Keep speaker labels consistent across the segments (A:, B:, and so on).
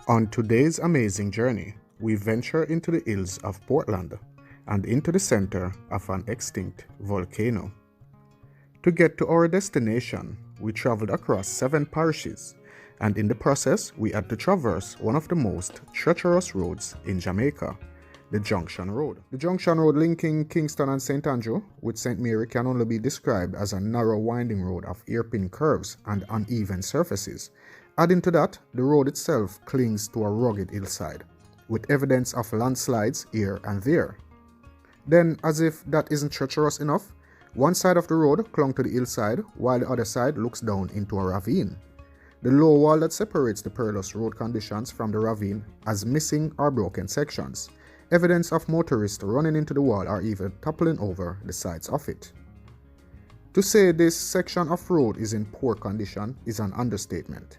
A: On today's amazing journey, we venture into the hills of Portland and into the center of an extinct volcano. To get to our destination, we traveled across 7 parishes, and in the process, we had to traverse one of the most treacherous roads in Jamaica, the Junction Road. The Junction Road linking Kingston and St. Andrew with St. Mary can only be described as a narrow winding road of hairpin curves and uneven surfaces. Adding to that, the road itself clings to a rugged hillside, with evidence of landslides here and there. Then, as if that isn't treacherous enough, one side of the road clung to the hillside while the other side looks down into a ravine. The low wall that separates the perilous road conditions from the ravine has missing or broken sections, evidence of motorists running into the wall or even toppling over the sides of it. To say this section of road is in poor condition is an understatement.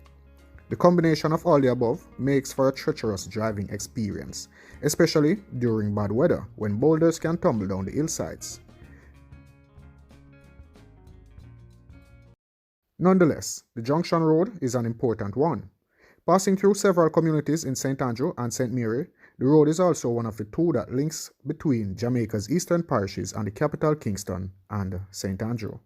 A: The combination of all the above makes for a treacherous driving experience, especially during bad weather when boulders can tumble down the hillsides. Nonetheless, the Junction Road is an important one. Passing through several communities in St. Andrew and St. Mary, the road is also one of the 2 that links between Jamaica's eastern parishes and the capital Kingston and St. Andrew.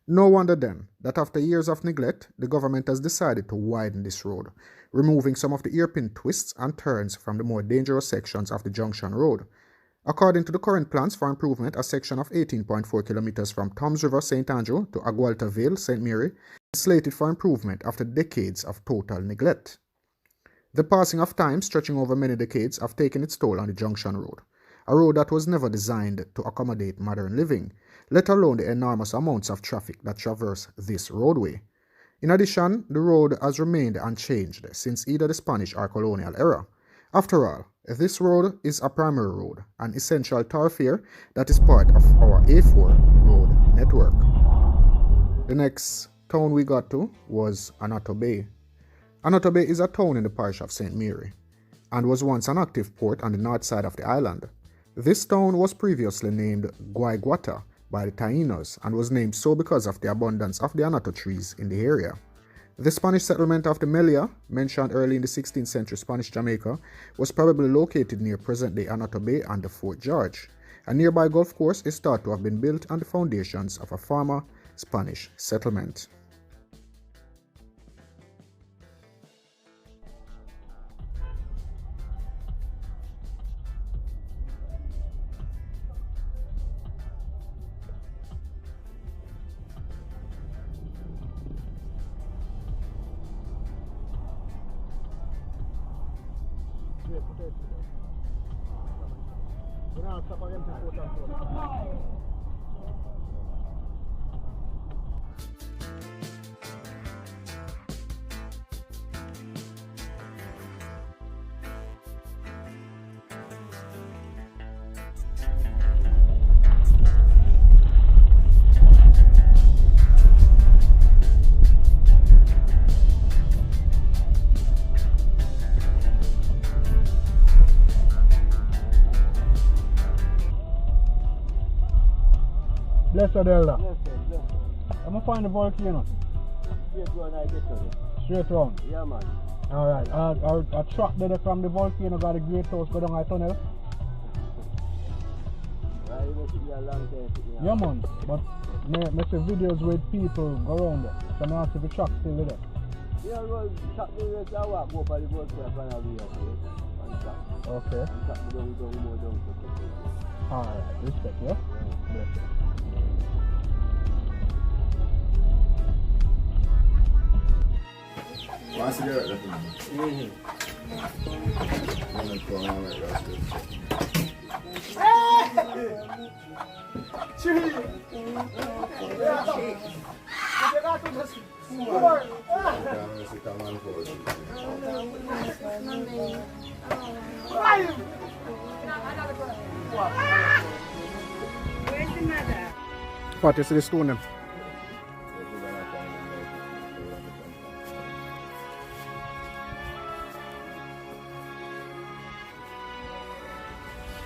A: No wonder then that after years of neglect, the government has decided to widen this road, removing some of the hairpin twists and turns from the more dangerous sections of the Junction Road. According to the current plans for improvement, a section of 18.4 kilometers from Toms River, St. Andrew to Agualta Vale, St. Mary, is slated for improvement after decades of total neglect. The passing of time, stretching over many decades, have taken its toll on the Junction Road, a road that was never designed to accommodate modern living, let alone the enormous amounts of traffic that traverse this roadway. In addition, the road has remained unchanged since either the Spanish or colonial era. After all, this road is a primary road, an essential thoroughfare that is part of our A4 road network. The next town we got to was Annotto Bay. Annotto Bay is a town in the parish of St. Mary and was once an active port on the north side of the island. This town was previously named Guaiguata by the Tainos and was named so because of the abundance of the Annotto trees in the area. The Spanish settlement of the Melia, mentioned early in the 16th century Spanish Jamaica, was probably located near present-day Annotto Bay and the Fort George. A nearby golf course is thought to have been built on the foundations of a former Spanish settlement.
B: Bless her, Delta.
C: Bless her.
B: I'm gonna find the volcano.
C: Straight round I get to it.
B: Straight round.
C: Yeah, man.
B: Alright, a truck there from the volcano got a great house, go down a tunnel.
C: Right, you must be a long time sitting
B: Yeah, man. But I see videos with people go around there. So I ask if the truck still there.
C: Yeah, well, truck me right I walk go for the volcano and I'll be here.
B: Okay.
C: And truck me down more down.
B: Alright, respect, yeah? Bless you.
D: Want a cigarette left in me? I'm going to go on right that's good.
E: Where's the mother?
B: What, you see the stone them?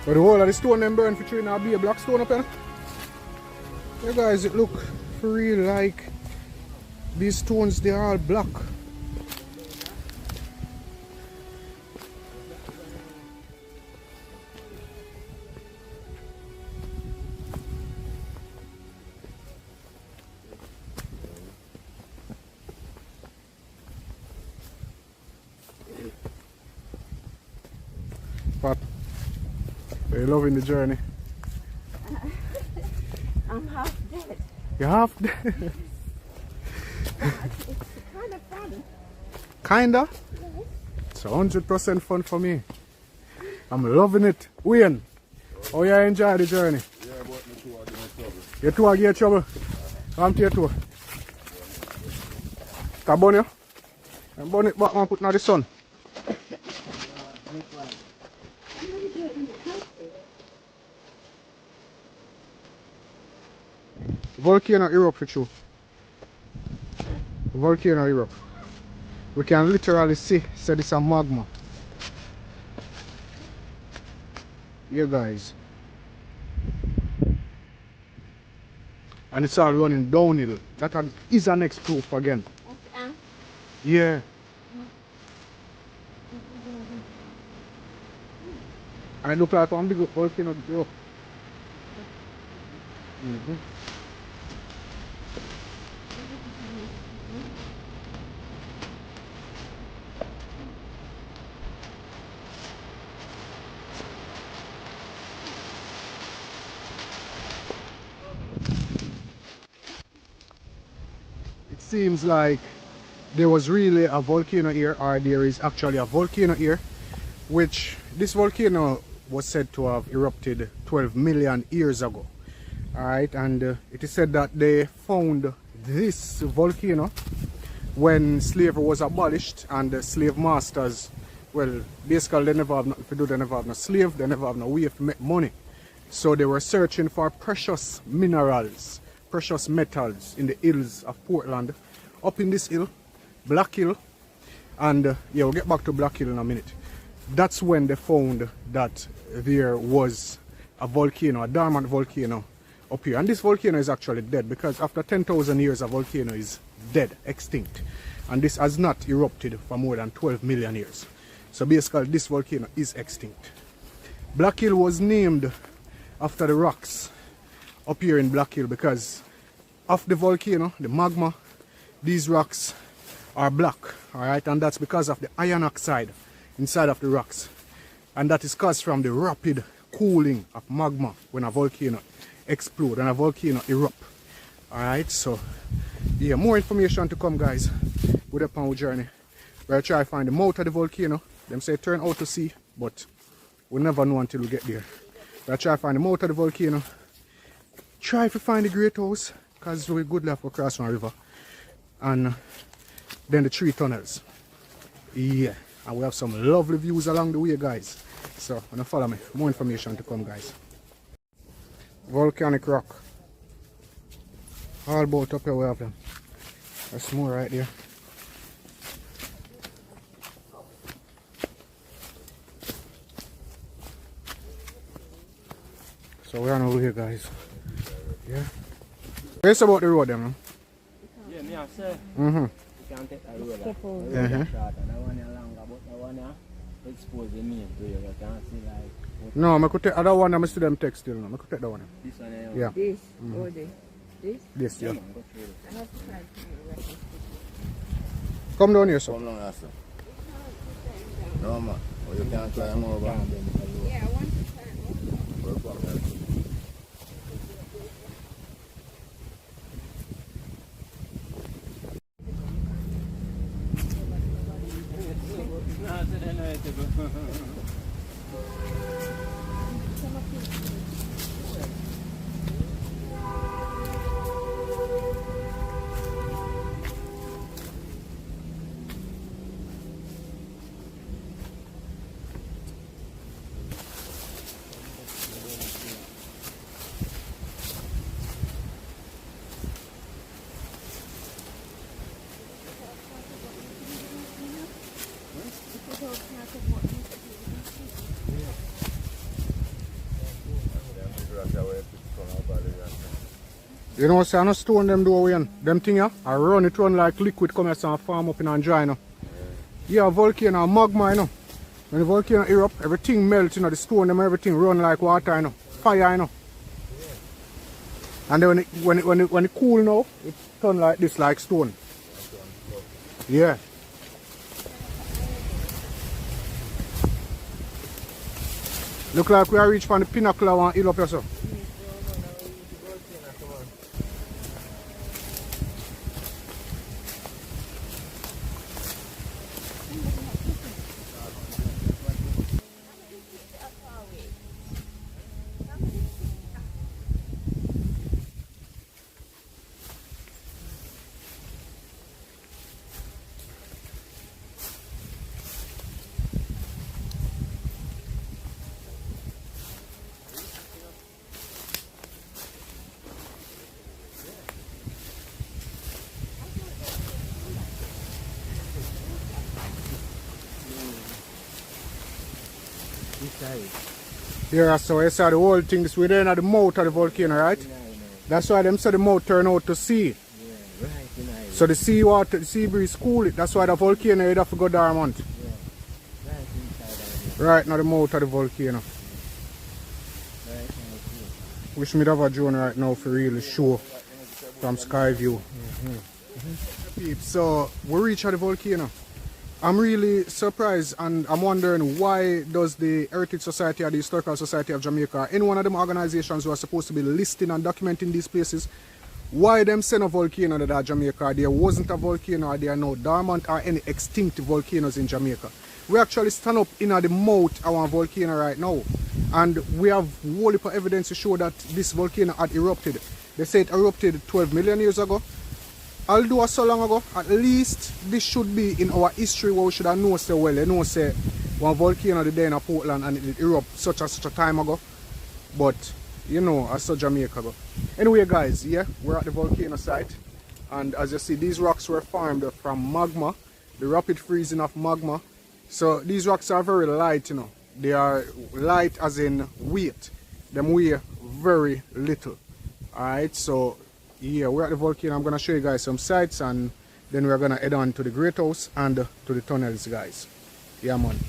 B: But the whole of the stone them burn for 3.5 be a black stone up there. You guys, it look for real like these stones, they are all black. spot. Are you loving the journey?
E: I'm half dead.
B: You're half dead.
E: It's kind of fun.
B: Kinda?
E: Yes.
B: It's 100% fun for me. I'm loving it. Wayne, how you enjoy the journey?
D: Yeah, but me two are getting trouble.
B: You two are getting trouble? Come to you two. Can burn you? And burn it back and put it in the sun. Volcano erupt for you. Volcano erupt. We can literally see this a magma. Yeah guys. And it's all running downhill. That is an next proof again. Yeah. And it looks like one big volcano erupt. It seems like there was really a volcano here, or there is actually a volcano here, which this volcano was said to have erupted 12 million years ago. Alright, and it is said that they found this volcano when slavery was abolished, and the slave masters, well, basically they never have nothing to do, they never have no slave, they never have no way to make money. So they were searching for precious minerals, precious metals in the hills of Portland, up in this hill, Black Hill, and yeah, we'll get back to Black Hill in a minute. That's when they found that there was a volcano, a dormant volcano up here. And this volcano is actually dead, because after 10,000 years a volcano is dead, extinct. And this has not erupted for more than 12 million years. So basically this volcano is extinct. Black Hill was named after the rocks up here in Black Hill, because of the volcano, the magma, these rocks are black, alright, and that's because of the iron oxide inside of the rocks, and that is caused from the rapid cooling of magma when a volcano explodes and a volcano erupts. Alright, so yeah, more information to come, guys. We're up on our journey. We'll try to find the mouth of the volcano. Them say turn out to sea, but we'll never know until we get there. We'll try to find the mouth of the volcano, try to find the great house, because we're good left across one river, and then the 3 tunnels. Yeah, and we have some lovely views along the way, guys. So wanna follow me, more information to come, guys. Volcanic rock, all about up here we have them. There's more right there. So we're on over here, guys. Yeah. What's about the road, them?
C: Yeah, me have say.
B: You
C: can take that road.
E: Step over.
C: The road is short, and that one is longer, but that one expose the main to you. You can't see like.
B: No, I could take other one. I see them text still. No, I could take that one.
C: This one here.
B: Yeah.
E: This or this. This?
B: This, yeah.
C: Man, go through it.
E: I have to try to record this.
B: Come down here, sir.
D: Come down here, sir. No, man. Oh, you can't climb over.
E: Yeah, I want to try.
D: Work on that.
B: You know, say I no stone them do away. Them thing here, I run it run like liquid come here and farm up in and dry, you know. Yeah, volcano, magma, you know. When the volcano erupt, everything melts, you know, the stone them, everything run like water, you know. Fire, you know. And then when it cool now, it turn like this, like stone. Yeah. Look like we are reached from the pinnacle of one hill up here, so.
C: This side.
B: Yeah, so you saw the whole thing this way there at the mouth of the volcano, right?
C: You know.
B: That's why them said the mouth turn out to sea.
C: Yeah, right, you know.
B: So the sea water, the sea breeze cool it. That's why the volcano you'd have to go dormant.
C: Yeah. Right inside of it.
B: Right now the mouth of the volcano.
C: Right now.
B: Wish me to have a drone right now for really show from sky view. Peeps, so we reach at the volcano. I'm really surprised and I'm wondering why does the Heritage Society or the Historical Society of Jamaica, or any one of them organizations who are supposed to be listing and documenting these places, why them send a volcano to that Jamaica? There wasn't a volcano, or there are no dormant or any extinct volcanoes in Jamaica. We actually stand up in the mouth of our volcano right now, and we have whole heap of evidence to show that this volcano had erupted. They say it erupted 12 million years ago. Although so long ago, at least this should be in our history where we should have known so well. You know, say one volcano there in Portland and it erupted such and such a time ago. But you know, I saw Jamaica go. Anyway, guys, yeah, we're at the volcano site, and as you see, these rocks were formed from magma, the rapid freezing of magma. So these rocks are very light, you know. They are light as in weight. Them weigh very little. Alright, so yeah, we're at the volcano. I'm gonna show you guys some sights, and then we're gonna head on to the Great House and to the tunnels, guys. Yeah, man.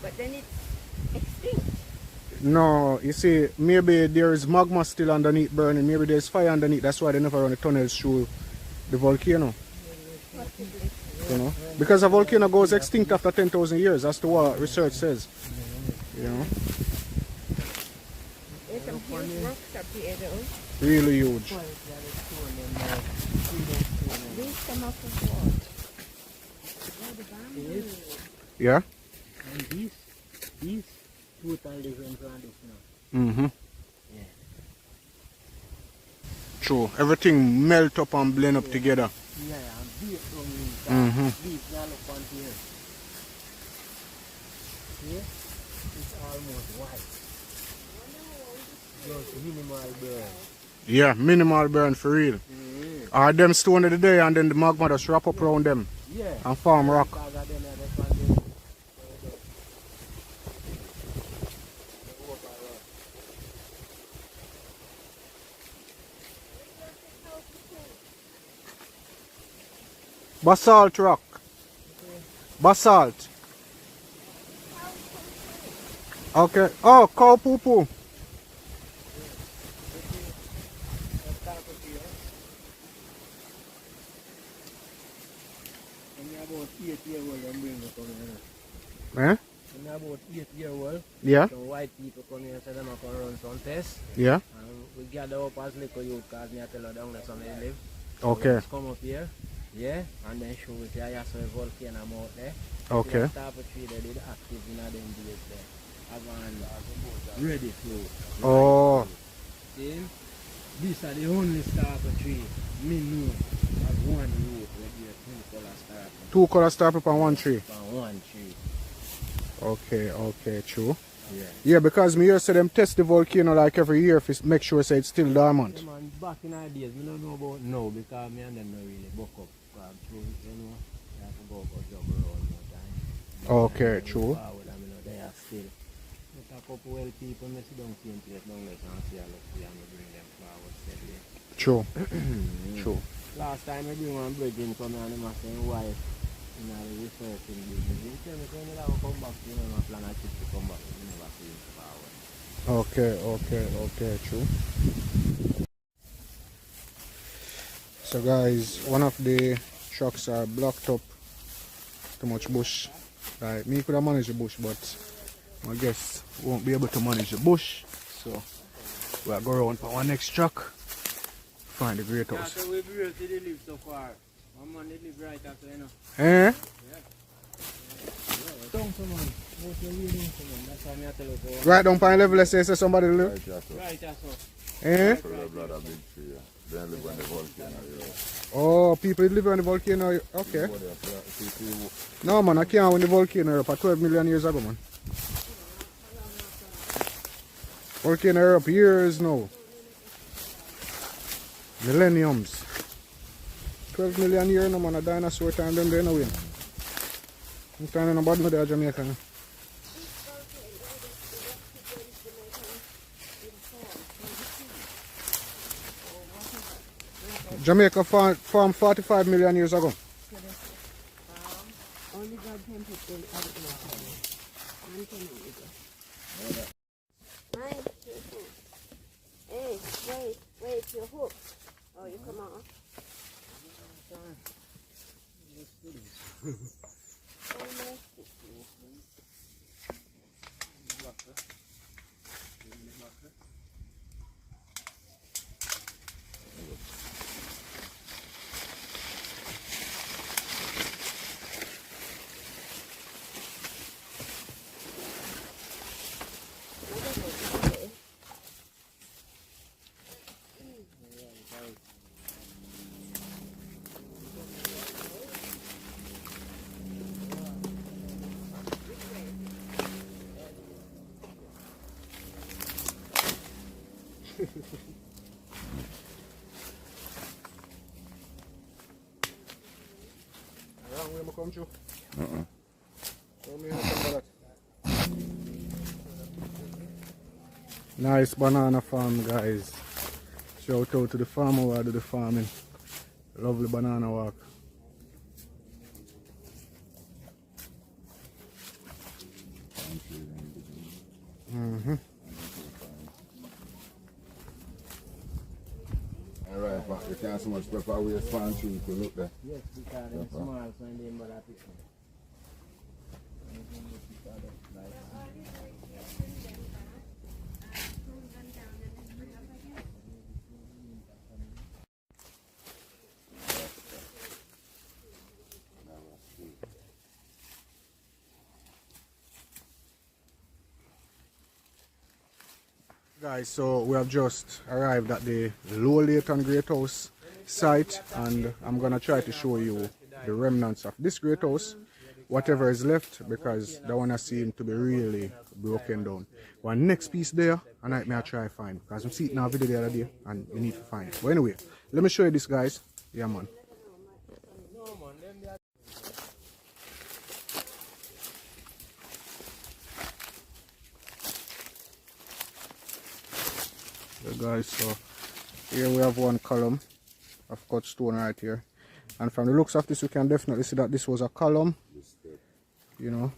E: But then it's extinct.
B: No, you see, maybe there is magma still underneath burning. Maybe there's fire underneath. That's why they never run the tunnels through the volcano. You know, because a volcano goes extinct after 10,000 years. That's to what research says. You know,
E: There's some huge rocks up here though.
B: really huge.
E: These come up with what? Oh, the bamboo.
B: Yeah.
C: And these total different from this now.
B: Mm-hmm.
C: Yeah.
B: True. Everything melt up and blend up together.
C: Yeah, and deep from
B: Mhm.
C: deep now look on here. See? It's almost white. Just minimal burn.
B: Yeah, minimal burn for real. Or them stone of the day and then the magma just wrap up around them
C: Yeah.
B: and form rock.
C: Because of them, they find them.
B: Basalt rock. Basalt. Okay. Oh, cow poo poo.
C: When you're about 8 years old, them bring you come here.
B: Eh?
C: When you're about 8 years old,
B: Yeah.
C: some white people come here and say them are going to run some tests.
B: Yeah.
C: And we gather up as little youth because me I tell her down there somewhere they live.
B: Okay.
C: Just come up here, yeah, and then show us here, so a volcano out there.
B: Okay.
C: The type of tree they did active in them days there. Having ready flow.
B: Oh.
C: See? These are the only type of tree me know as one root where there two color star
B: Two color star up on one tree.
C: on one tree.
B: Okay, okay, true.
C: Yeah.
B: Yeah, because me here say them test the volcano like every year to make sure say it's still dormant.
C: Yeah, man, back in our days, we don't know about now because me and them don't really buck up. True, you know, you have to go up a job around more time.
B: Okay, true.
C: Forward, I mean, they are still. But a couple well people, me sit down same place down there and see how look and we bring them forward steadily.
B: True. True.
C: Last time I bring one bridge in come here and I say why you know the researching business. He tell me when you come back, you know, plan a trip to come back, you never see him forward.
B: Okay, okay, okay, true. So guys, one of the trucks are blocked up. Too much bush. Like me could have managed the bush, but I guess we won't be able to manage the bush. So we'll go around for our next truck. Find the great house.
C: So we live so far. My man they live right after, you know.
B: Eh?
C: That's how me tell you.
B: Right down by level, let's say somebody live.
C: Right, that's all.
B: Eh?
D: Brother big tree. Then live on the volcano.
B: Oh, people live on the volcano. Okay. No man, I can't win the volcano up 12 million years ago, man. Volcano Europe years now. Millenniums. 12 million years no man, a dinosaur time them they no win. I'm trying to know about the Jamaican. Jamaica formed 45 million years ago.
E: Only God can put them out of Man can do it. Mine, your hook. Hey, wait, your hook. Oh, you come on.
B: Wrong way I come through. Nice banana farm, guys. Shout out to the farmer who do the farming. Lovely banana walk.
D: Alright, but you can't so much pepper waste fan tree, you could look there.
C: Yes, because they're small, so they but I pick them.
B: Guys, so we have just arrived at the Low Leighton Great House site, and I'm gonna try to show you the remnants of this great house, whatever is left, because that one seems to be really broken down. One next piece there, and I may try find, because I'm seeing now video the other day and we need to find it. But anyway, let me show you this, guys. Yeah, man. Guys, so here we have one column of cut stone right here, and from the looks of this you can definitely see that this was a column, you know,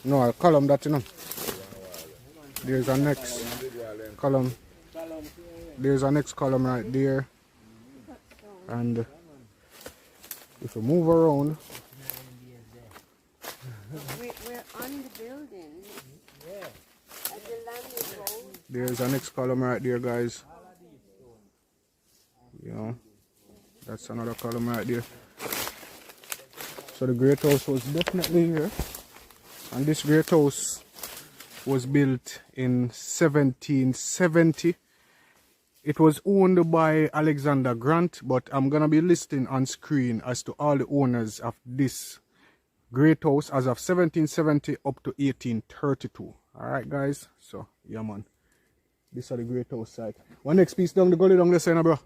B: no, a column that, you know, there's a next column, there's a next column right there, and if you move around,
E: We're on the building. Yeah. At the landing road.
B: there's a next column right there, guys. You know, that's another column right there. So the great house was definitely here, and this great house was built in 1770. It was owned by Alexander Grant, but I'm gonna be listing on screen as to all the owners of this great house as of 1770 up to 1832. Alright guys, so yeah man, this is the great house site. One next piece down the gully down the center, bro.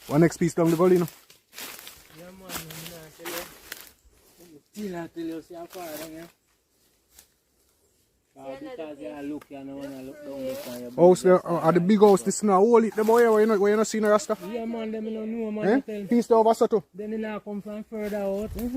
B: One next piece down the gully, no?
C: Yeah, man, I'm tell you, see how far down here. Because you look, you know, when I look down this time.
B: House there, at the big house, this now, hold it, the boy, where you not see no rasta?
C: Yeah, man, them don't know, man.
B: Eh? Piece there over so too.
C: Then it now come from further out. It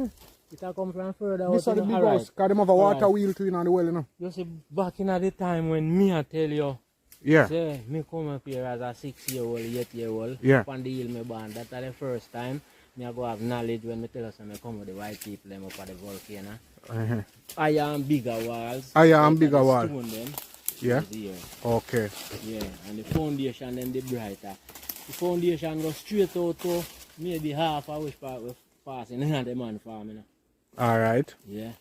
C: will come from further out.
B: This is the big house, because them have a water wheel to in on the well, you know.
C: You see, back in the time when me, I tell you,
B: Yeah.
C: say, me come up here as a 6-year-old, 8-year-old.
B: Yeah.
C: On the hill, me born. That's the first time I go have knowledge when I tell us when I come with the white people them up at the volcano.
B: Uh-huh.
C: Higher and bigger walls.
B: Higher and
C: like
B: bigger
C: the
B: wall.
C: stone them
B: Yeah.
C: is here.
B: Okay.
C: Yeah, and the foundation them the brighter. The foundation goes straight out to maybe half a wish part we passing in the man farm. You know?
B: Alright.
C: Yeah.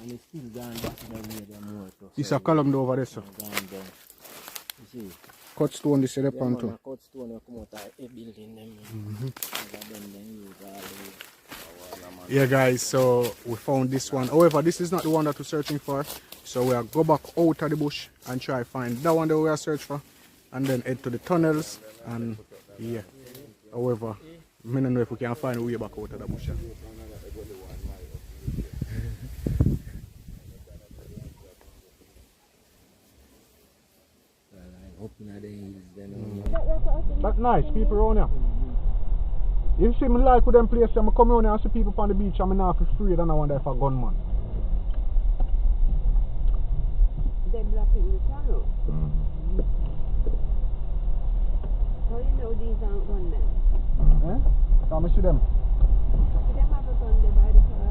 C: And it's still gone back to the way the more too.
B: This a column over there, sir.
C: Gone down. You see?
B: Cut stone this is
C: Yeah,
B: upon
C: man,
B: too.
C: a cut stone will come out of a building them.
B: Yeah guys, so we found this one. However, this is not the one that we're searching for. So we'll go back out of the bush and try find that one that we are searching for. And then head to the tunnels and yeah. However, I don't know if we can find a way back out of the bush. That's nice, people around here. You see me like with them places, I come around here and see people on the beach and I'm not afraid and I wonder if a gunman.
E: They're blocking the tunnel. How you know these aren't gunmen?
B: Come see them.
E: See them have a gun there by the car?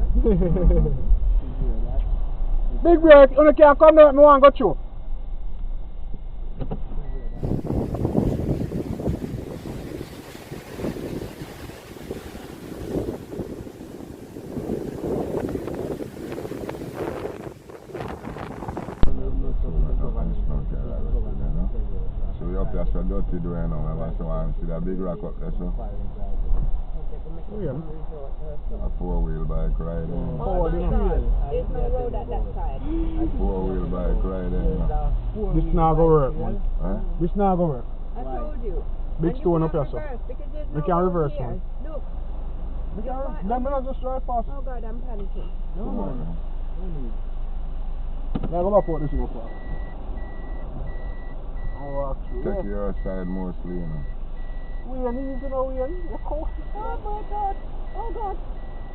B: Big break, you can't come there, I want to go through.
D: So we up here so dirty doing now, so I see that big rock up there, so a 4-wheel bike riding.
E: Oh my God, there's no road at that side.
D: 4-wheel bike riding.
B: This not go work, man.
D: Huh?
B: This not go work.
E: I told you.
B: Big
E: And you
B: stone up
E: can't
B: here, sir.
E: reverse because there's
B: We
E: no
B: can
E: road
B: reverse
E: here.
B: one.
E: Look.
B: Then we just drive past.
E: Oh God, I'm panicking.
B: Now go back out this go far. Oh, actually.
D: Take your side mostly, you know.
B: We are easy now, we are. You're cold. Oh my God. Oh God.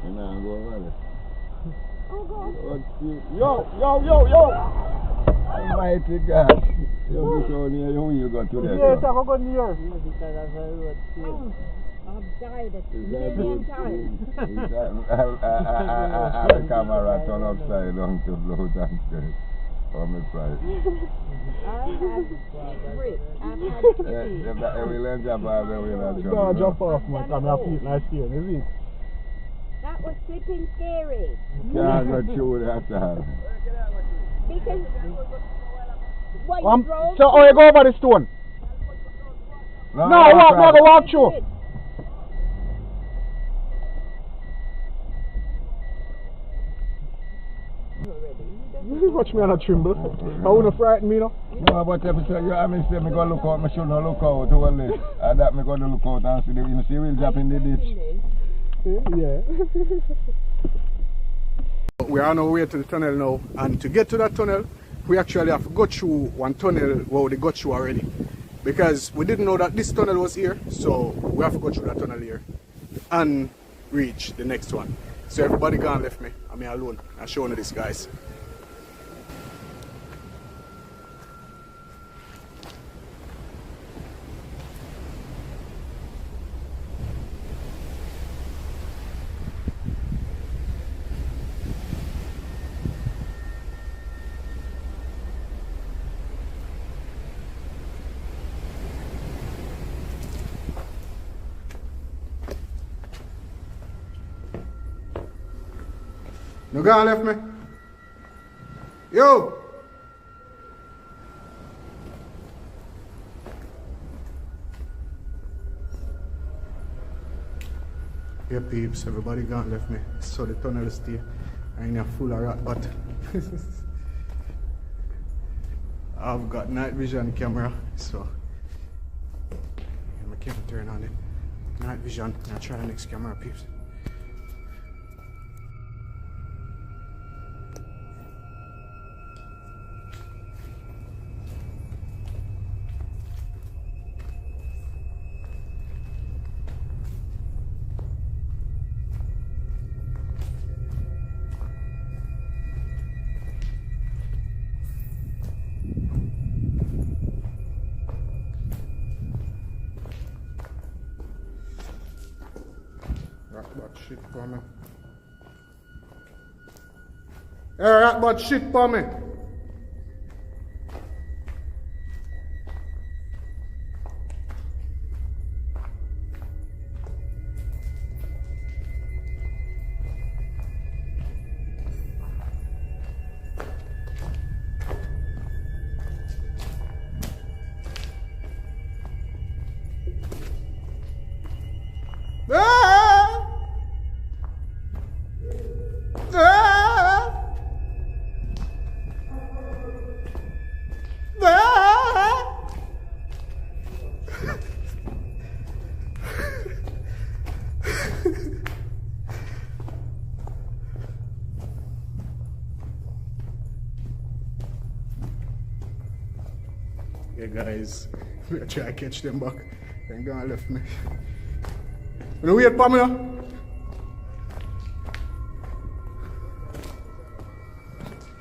D: You know, go over there.
E: Oh God.
B: Yo.
D: Almighty God. You go down here, you go to there.
B: Yes, I go near.
E: I've died a
D: Is that
E: million
D: good?
E: times.
D: The camera turn upside down to blow and skirt. Oh, my price.
E: I had brick. I've had
D: We will end up by the way that
B: No, jump off, man. Come here, feet nice here, is it?
E: That was flipping scary.
D: Can't go through that time.
E: Because what you drove.
B: So, you go over the stone? No, walk through. Watch me on a tremble. I wouldn't frighten me, no?
D: No, but if I say me go look out, I should not look out all this. And that me go to look out and see the wind. See wheel drop in the ditch.
B: Yeah. We are on our way to the tunnel now, and to get to that tunnel, we actually have to go through one tunnel where we got through already. Because we didn't know that this tunnel was here, so we have to go through that tunnel here and reach the next one. So everybody gone left me. I'm here alone. I'm showing you this, guys. No guy left me. Yo! Yeah, peeps, everybody gone left me. So the tunnel is still. I ain't full of rat, but I've got night vision camera, so I can't turn on it. Night vision. I'll try the next camera, peeps. shit for me. Rat bad shit for me. Yeah, guys, I'm gonna try to catch them back. They're gonna left me. You know, wait for me now.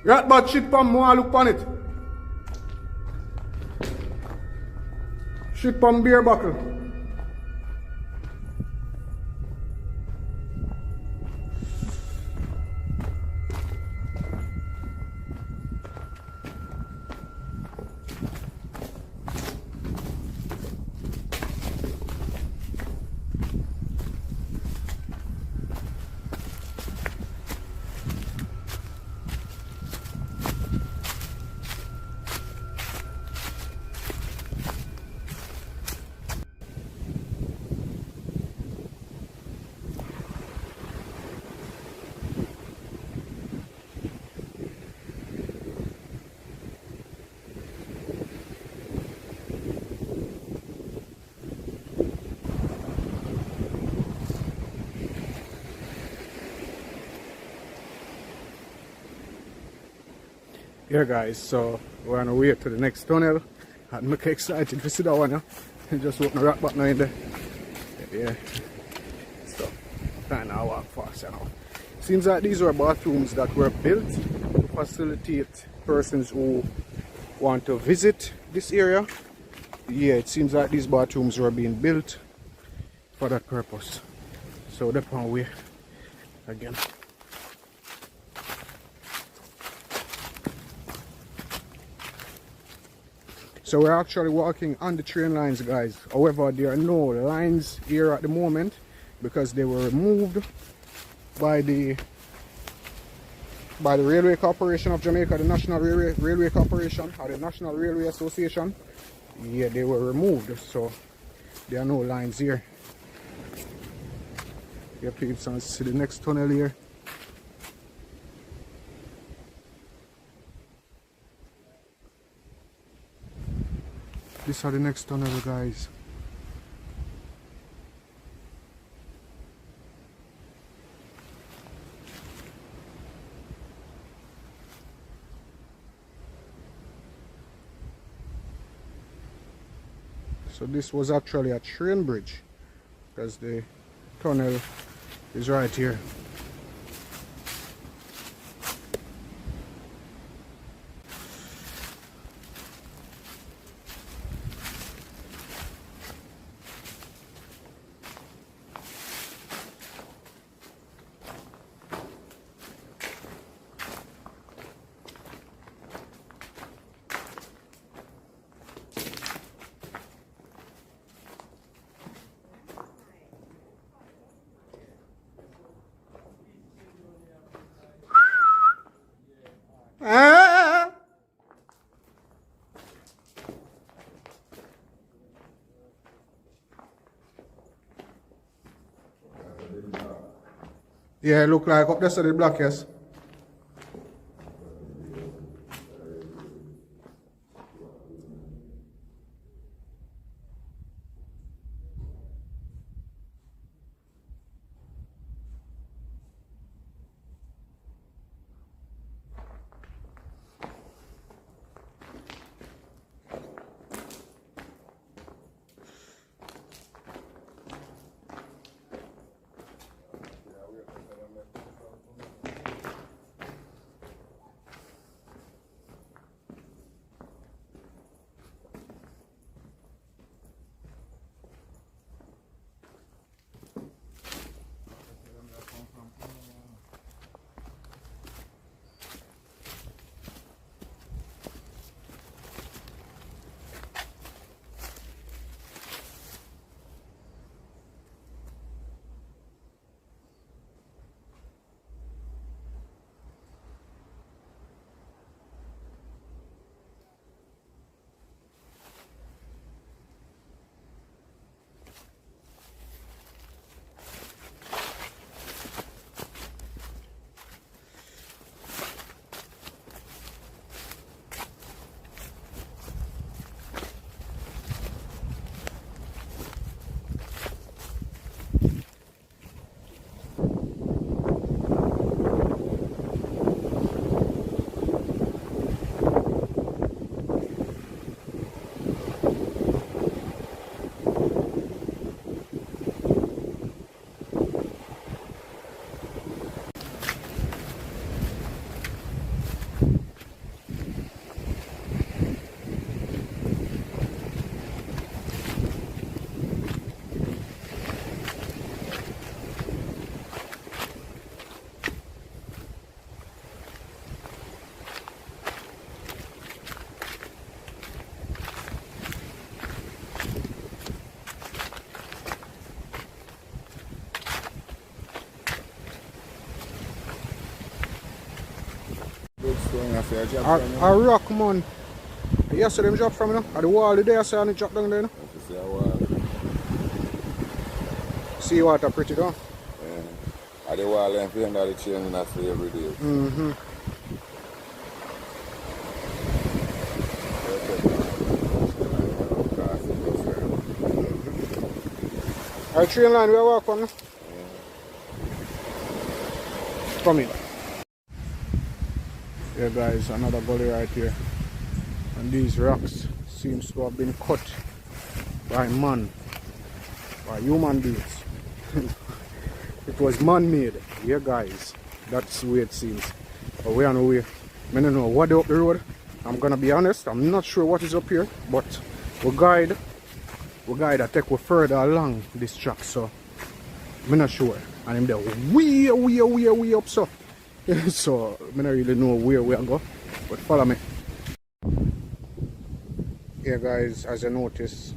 B: Rat bad shit pam, I look on it. Shit pam beer buckle. Yeah guys, so we're on our way to the next tunnel. I'm excited to see that one now. Just open the rock button in there. Yeah. So trying to walk faster now. Seems like these were bathrooms that were built to facilitate persons who want to visit this area. Yeah, it seems like these bathrooms were being built for that purpose. So that's on way again. So we're actually walking on the train lines, guys. However, there are no lines here at the moment because they were removed by the Railway Corporation of Jamaica, the National Railway Corporation, or the National Railway Association. Yeah, they were removed, so there are no lines here. Yeah, please see the next tunnel here. These are the next tunnel, guys. So this was actually a train bridge because the tunnel is right here. Yeah, look like up there to the block, yes.
D: good stone I say I drop from
B: A rock, man. Yes, so them drop from, you know? At the wall there, so and it drop down there, you know?
D: If you see a wall.
B: See water pretty, though.
D: Yeah. At the wall and behind the chain I see every day.
B: Mm-hmm. Our train line we walk on. Come in. Yeah guys, another gully right here. And these rocks seems to have been cut by man. By human beings. It was man-made. Yeah guys. That's the way it seems. But we are no way. I don't know what up the road. I'm gonna be honest, I'm not sure what is up here, but we guide that take we further along this track, so I'm not sure. And I'm there way up so. So I don't really know where we are go, but follow me. Here guys, as you notice,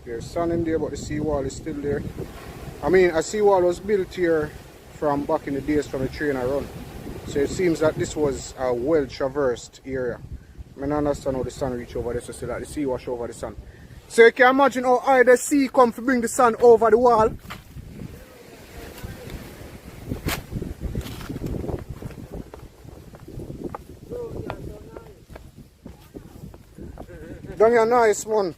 B: there's sun in there but the seawall is still there. I mean a seawall was built here from back in the days from the train I run. So it seems that this was a well traversed area. I don't understand how the sun reach over there, so see that the sea wash over the sun. So you can imagine how high the sea come to bring the sun over the wall. Down here nice man.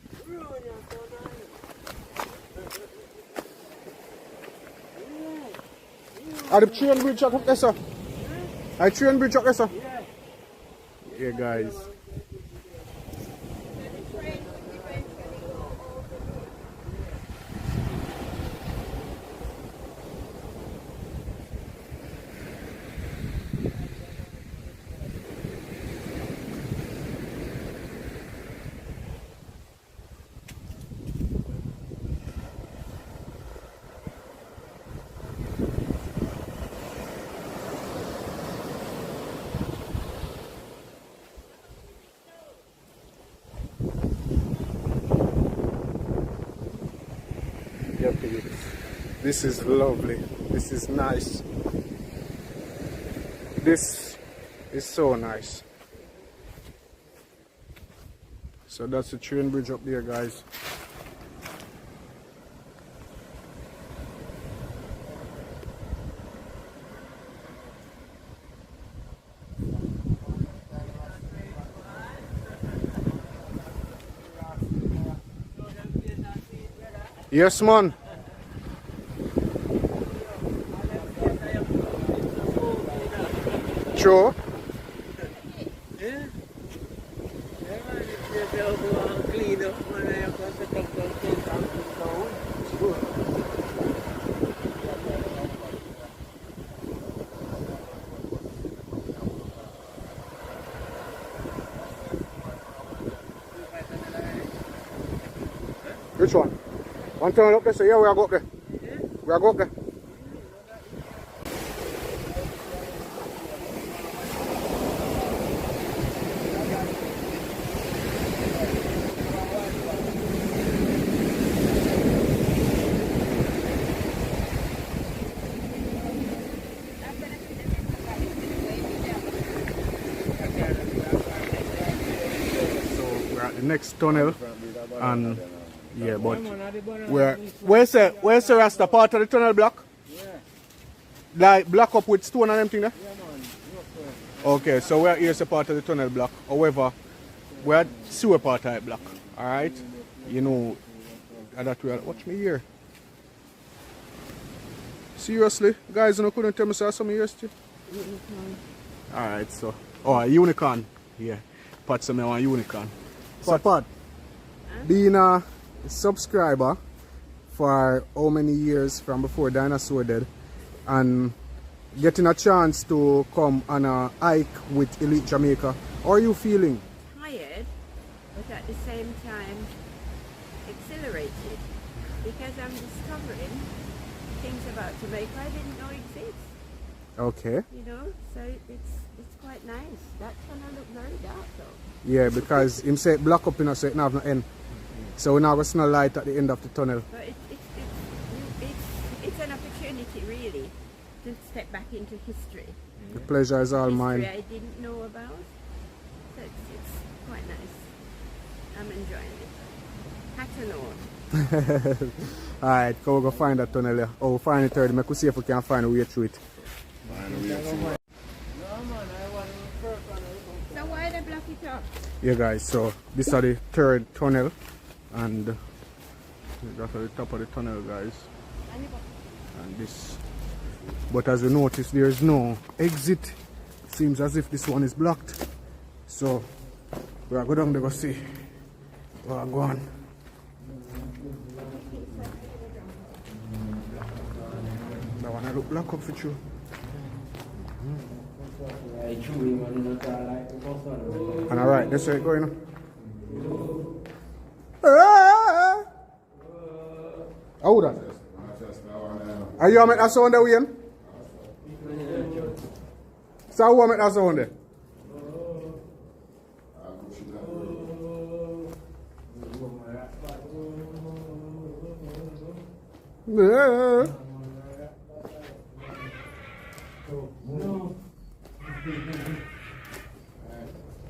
B: Are the train bridge up there, sir? Are the train bridge up there, sir? Yeah guys. This is lovely. This is nice. This is so nice. So that's the train bridge up there, guys. Yes, man. Sure. Which one? One turn up there, so yeah, we are go up there. We are go up there. Next tunnel, and yeah, but where's the rasta part of the tunnel block? Yeah. Like block up with stone and everything there? Yeah, man. Okay, so here's the part of the tunnel block. However, we're at sewer part of the block. Alright? You know that we are. Watch me here. Seriously? Guys, you couldn't tell me so some years too? Alright, so. Oh, a unicorn. Yeah. Pat some one unicorn. So Pat, being a subscriber for how many years from before Dinosaur Dead and getting a chance to come on a hike with Elite Jamaica, how are you feeling?
E: Tired, but at the same time exhilarated, because I'm discovering things about Jamaica I didn't know exist.
B: Okay.
E: You know, so it's quite nice. That tunnel look very dark though.
B: Yeah, because him say block up, you know, so it don't have no end. So we now see no light at the end of the tunnel.
E: But it's an opportunity really to step back into history.
B: The pleasure is all mine.
E: History I didn't know about. So it's quite nice. I'm enjoying it. Hat and all.
B: Alright, go go find that tunnel there. Oh, find it 30. Make we see if we can find a way through it.
E: So why they block it up?
B: Yeah guys, so this is the third tunnel and that's at the top of the tunnel guys. And this, but as you notice there is no exit. Seems as if this one is blocked. So we are going down there to see where I go on. That one I look block up for you. And alright, that's where it going on. How that? Are you make that sound there, Wayne? So who make that sound there?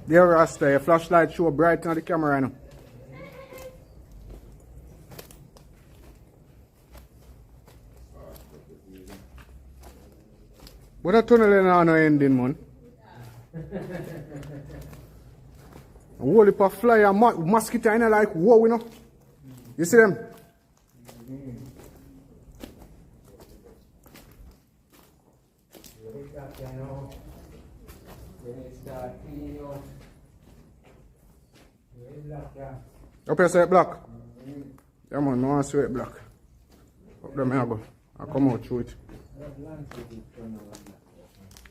B: There, Rasta, your flashlight show bright on the camera now. What a tunnel in no ending, man. A whole heap of fly and mosquito in like whoa, you know. You see them? Up here, say it black. Yeah, man, I want to see it black. Up there, I go. I come out through it.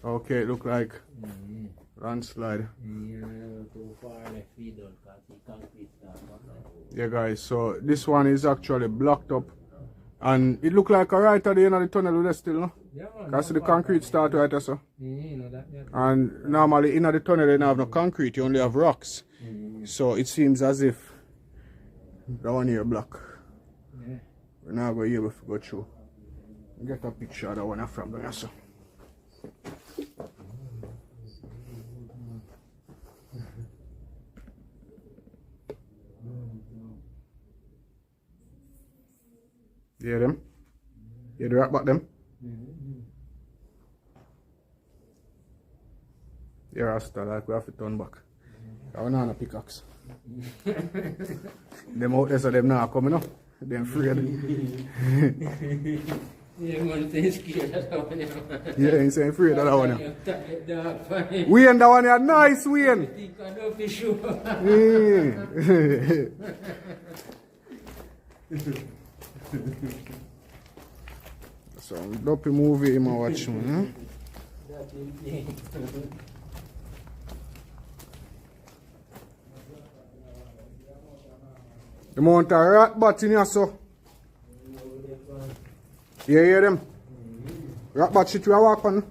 B: Okay, it look like landslide. Yeah, guys, so this one is actually blocked up. And it look like a right at the end of the tunnel with still, no? Because the concrete start right there, so. And normally in the tunnel they don't have no concrete, you only have rocks. So it seems as if that one here block. We're not going to be able to go through. Get a picture of that one from there, so. You hear them? You hear the rock back them? You're a star, like we have to turn back. I want on a pickaxe. Them out there, so them not coming up. They're afraid.
C: Yeah, man, they're scared of that one.
B: Yeah, he's afraid of that one. Wayne, that one is nice, Wayne. So, dopey movie I'm watching. The amount of rat bat in here, so. You hear them? Rat bat shit we are walk on.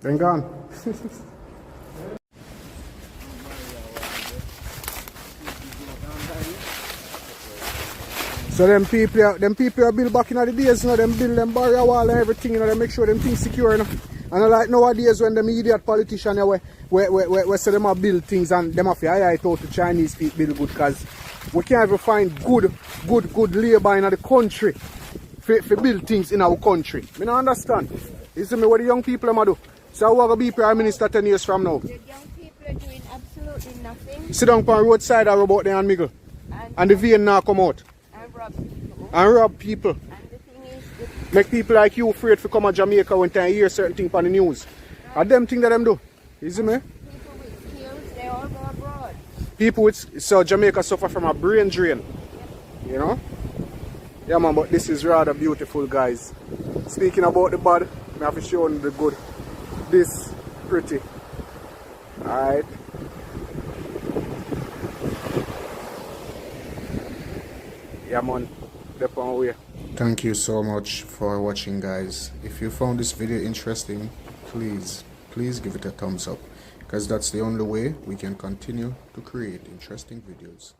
B: Then gone. So them people are build back in the days, you know, them build them barrier wall and everything, you know, they make sure them things secure, you know. And like nowadays when them idiot politicians we say them have build things and them have to highlight out the Chinese people build good, because we can't even find good labour in the country for build things in our country. I don't understand. You see me what the young people are do. So who are going to be Prime Minister 10 years from now?
E: The young people are doing absolutely nothing.
B: Sit down on the roadside or about there and miggle. And the vein now come out. And rob people. And the thing is, make people like you afraid to come to Jamaica when they hear certain things on the news. Right. And them things that them do. You see me?
E: People with skills, they all go abroad.
B: People with, so Jamaica suffer from a brain drain. Yep. You know? Yeah man, but this is rather beautiful, guys. Speaking about the bad, I have to show you the good. This pretty. Alright. Yeah man. up on way.
A: Thank you so much for watching, guys. If you found this video interesting, please give it a thumbs up, because that's the only way we can continue to create interesting videos.